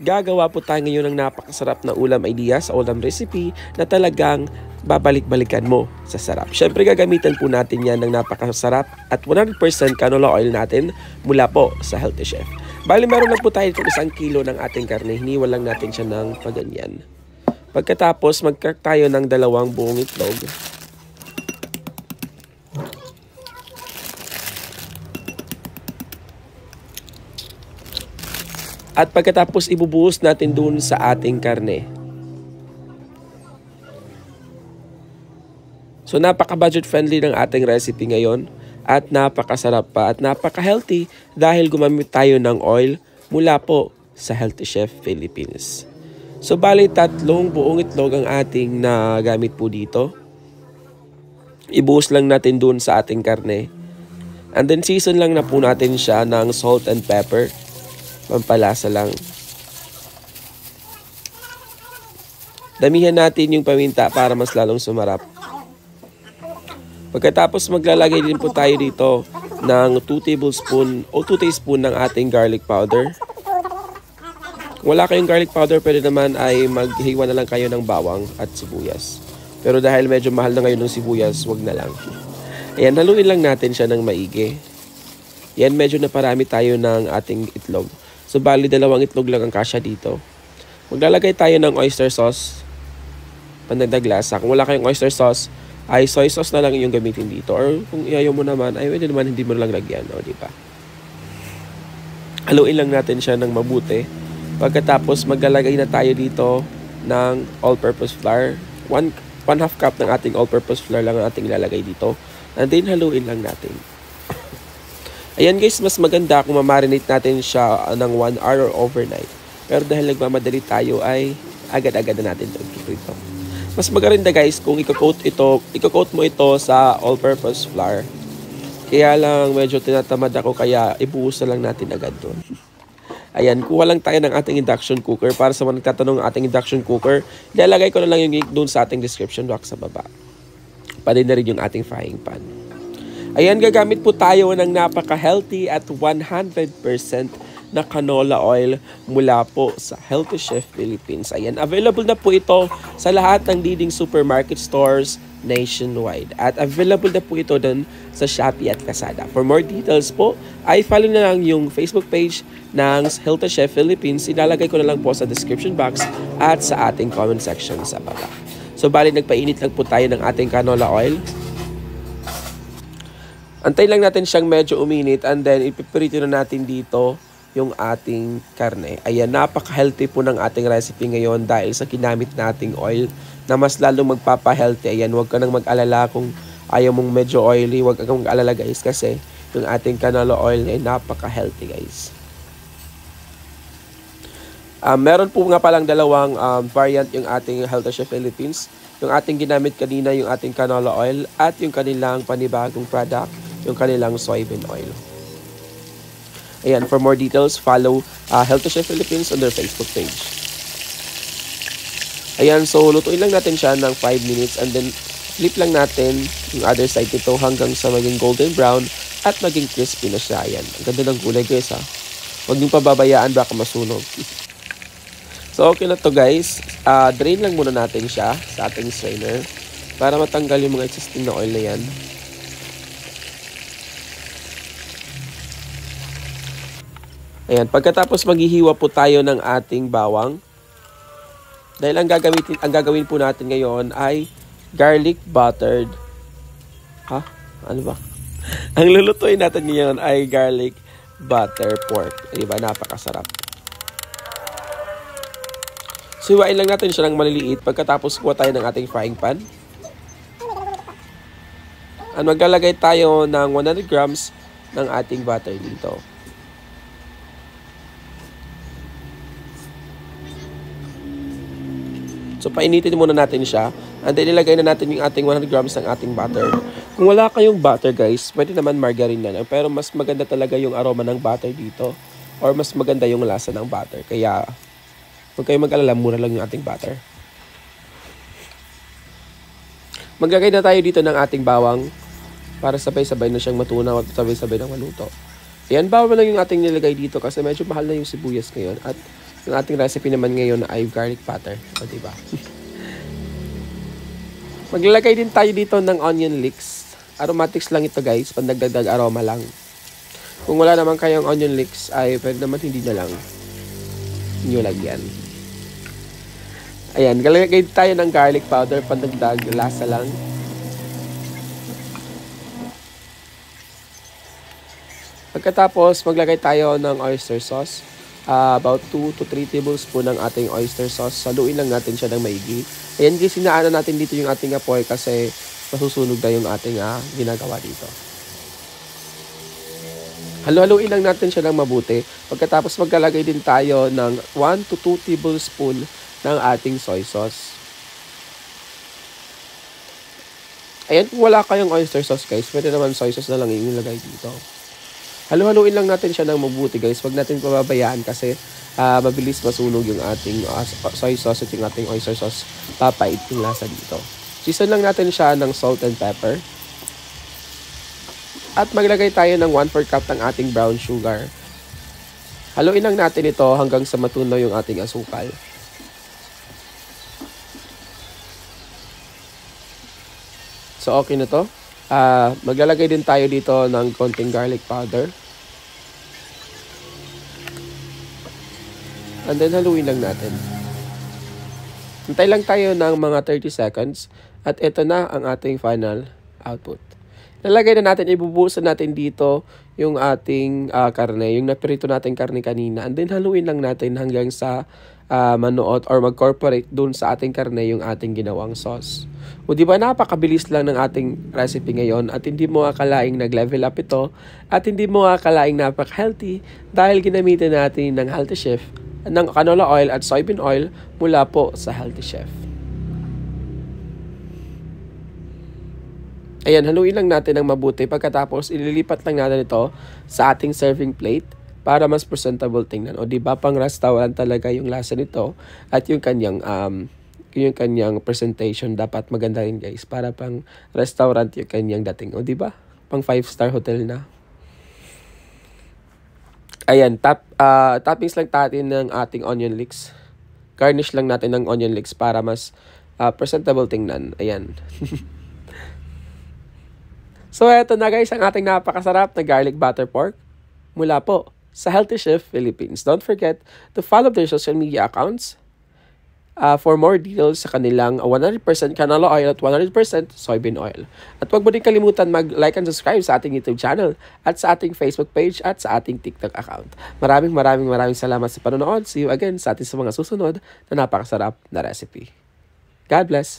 Gagawa po tayo ngayon ng napakasarap na ulam idea sa ulam recipe na talagang babalik-balikan mo sa sarap. Syempre gagamitan po natin yan ng napakasarap at 100% canola oil natin mula po sa Healthy Chef. Bali meron lang po tayo itong 1 kilo ng ating karne, hiniwal lang natin siya ng paganyan. Pagkatapos mag-crack tayo ng 2 buong itlog. At pagkatapos ibubuhos natin dun sa ating karne. So napaka-budget friendly ng ating recipe ngayon at napakasarap pa at napaka-healthy dahil gumamit tayo ng oil mula po sa Healthy Chef Philippines. So bali 3 buong itlog ang ating nagamit po dito. Ibuhos lang natin dun sa ating karne. And then season lang na po natin siya ng salt and pepper. Pampalasa lang. Damihan natin yung paminta para mas lalong sumarap. Pagkatapos maglalagay din po tayo dito ng 2 tablespoon o 2 teaspoon ng ating garlic powder. Kung wala kayong garlic powder, pwede naman ay maghiwa na lang kayo ng bawang at sibuyas. Pero dahil medyo mahal na ngayon ng sibuyas, wag na lang. Ayan, haluin lang natin siya ng maigi. Yan, medyo naparami tayo ng ating itlog. So, bali 2 itlog lang ang kasya dito. Maglalagay tayo ng oyster sauce. Pandagdag lasa. Kung wala kayong oyster sauce, ay soy sauce na lang yung gamitin dito. Or kung iayaw mo naman, ay pwede naman hindi mo lang lagyan. O, diba? Haluin lang natin siya ng mabuti. Pagkatapos, maglalagay na tayo dito ng all-purpose flour. 1/2 cup ng ating all-purpose flour lang ang ating ilalagay dito. And then, haluin lang natin. Ayan guys, mas maganda kung ma-marinate natin siya ng 1 hour or overnight. Pero dahil nagmamadali tayo ay agad-agad na natin ito. Mas maganda guys kung i-coat mo ito sa all-purpose flour. Kaya lang medyo tinatamad ako kaya ibuhos na lang natin agad doon. Ayan, kuha lang tayo ng ating induction cooker. Para sa mga nagtatanong ng ating induction cooker, ilalagay ko na lang yung link doon sa ating description box sa baba. Pwede na rin yung ating frying pan. Ayan, gagamit po tayo ng napaka-healthy at 100% na canola oil mula po sa Healthy Chef Philippines. Ayan, available na po ito sa lahat ng leading supermarket stores nationwide. At available na po ito dun sa Shopee at Lazada. For more details po, ay follow na lang yung Facebook page ng Healthy Chef Philippines. Ilalagay ko na lang po sa description box at sa ating comment section sa baba. So, bali nagpainit lang po tayo ng ating canola oil. Antay lang natin siyang medyo uminit and then ipiprito na natin dito yung ating karne. Ayan, napaka-healthy po ng ating recipe ngayon dahil sa ginamit nating oil na mas lalong magpapa-healthy. Ayan, huwag ka nang mag-alala kung ayaw mong medyo oily. Huwag kang mag-alala guys kasi yung ating canola oil ay napaka-healthy guys. Meron po nga palang 2 variant yung ating Healthy Chef Philippines. Yung ating ginamit kanina, yung ating canola oil at yung kanilang panibagong product, yung kanilang soybean oil. Ayan, for more details, follow Healthy Chef Philippines on their Facebook page. Ayan, so lutuin lang natin siya ng 5 minutes and then flip lang natin yung other side nito hanggang sa maging golden brown at maging crispy na siya. Ayan, ang ganda ng kulay guys ha. Huwag niyong pababayaan baka masunog. So okay na to guys. Drain lang muna natin siya sa ating strainer para matanggal yung mga existing na oil na yan. Ayan, pagkatapos maghihiwa po tayo ng ating bawang. Dahil ang gagawin po natin ngayon ay garlic buttered. Ha? Ano ba? Ang lulutuin natin ngayon ay garlic butter pork. Diba? Napakasarap. So, hiwain lang natin siya ng maliliit. Pagkatapos kuha tayo ng ating frying pan. At maglalagay tayo ng 100 grams ng ating butter dito. So, painitin muna natin siya. And then, ilagay na natin yung ating 100 grams ng ating butter. Kung wala kayong butter, guys, pwede naman margarine na lang. Pero mas maganda talaga yung aroma ng butter dito. Or mas maganda yung lasa ng butter. Kaya, huwag kayong mag-alala, mura lang yung ating butter. Maglagay na tayo dito ng ating bawang para sabay-sabay na siyang matunaw at sabay-sabay na maluto. Ayan, bawal lang yung ating nilagay dito kasi medyo mahal na yung sibuyas ngayon. At Yung ating recipe naman ngayon ay garlic butter. O, diba? Maglalagay din tayo dito ng onion leeks. Aromatics lang ito guys, pandagdag aroma lang. Kung wala naman kayong onion leeks, ay pwede naman hindi na lang nyo lagyan. Ayan, galagay tayo ng garlic powder, pandagdag lasa lang. Pagkatapos, maglagay tayo ng oyster sauce. About 2 to 3 tablespoon ng ating oyster sauce. Saluin lang natin siya ng maigi. Ayan guys, sinaan natin dito yung ating apoy kasi masusunog na yung ating ginagawa dito. Halo-haluin lang natin siya ng mabuti. Pagkatapos maglalagay din tayo ng 1 to 2 tablespoon ng ating soy sauce. Ayan, kung wala kayong oyster sauce guys, pwede naman soy sauce na lang yung ilagay dito. Halo-haluin lang natin siya ng mabuti guys. Huwag natin pababayaan kasi mabilis masunog yung ating soy sauce at yung ating oyster sauce. Papait yung lasa dito. Season lang natin siya ng salt and pepper. At maglagay tayo ng 1/4 cup ng ating brown sugar. Haluin lang natin ito hanggang sa matunaw yung ating asukal. So okay na to. Maglalagay din tayo dito ng konting garlic powder. And then haluin lang natin. Hintay lang tayo ng mga 30 seconds. At ito na ang ating final output. Lalagay na natin, ibubuhusan natin dito yung ating karne, yung naprito natin karne kanina. And then haluin lang natin hanggang sa manuot or mag-corporate dun sa ating karne yung ating ginawang sauce. O diba napakabilis lang ng ating recipe ngayon at hindi mo akalaing nag-level up ito at hindi mo akalaing napaka-healthy dahil ginamitan natin ng Healthy Chef ng canola oil at soybean oil mula po sa Healthy Chef. Ayan, haluin lang natin ng mabuti. Pagkatapos, ililipat lang natin ito sa ating serving plate para mas presentable tingnan. O diba, pang restaurant talaga yung lasa nito at yung kanyang presentation dapat maganda rin guys. Para pang restaurant yung kanyang dating. O diba, pang 5-star hotel na. Ayan, toppings lang natin ng ating onion leeks. Garnish lang natin ng onion leeks para mas presentable tingnan. Ayan. So, eto na guys, ang ating napakasarap na garlic butter pork mula po sa Healthy Chef Philippines. Don't forget to follow their social media accounts for more details sa kanilang 100% canola oil at 100% soybean oil. At huwag mo din kalimutan mag-like and subscribe sa ating YouTube channel at sa ating Facebook page at sa ating TikTok account. Maraming salamat sa panonood. See you again sa ating sa mga susunod na napakasarap na recipe. God bless!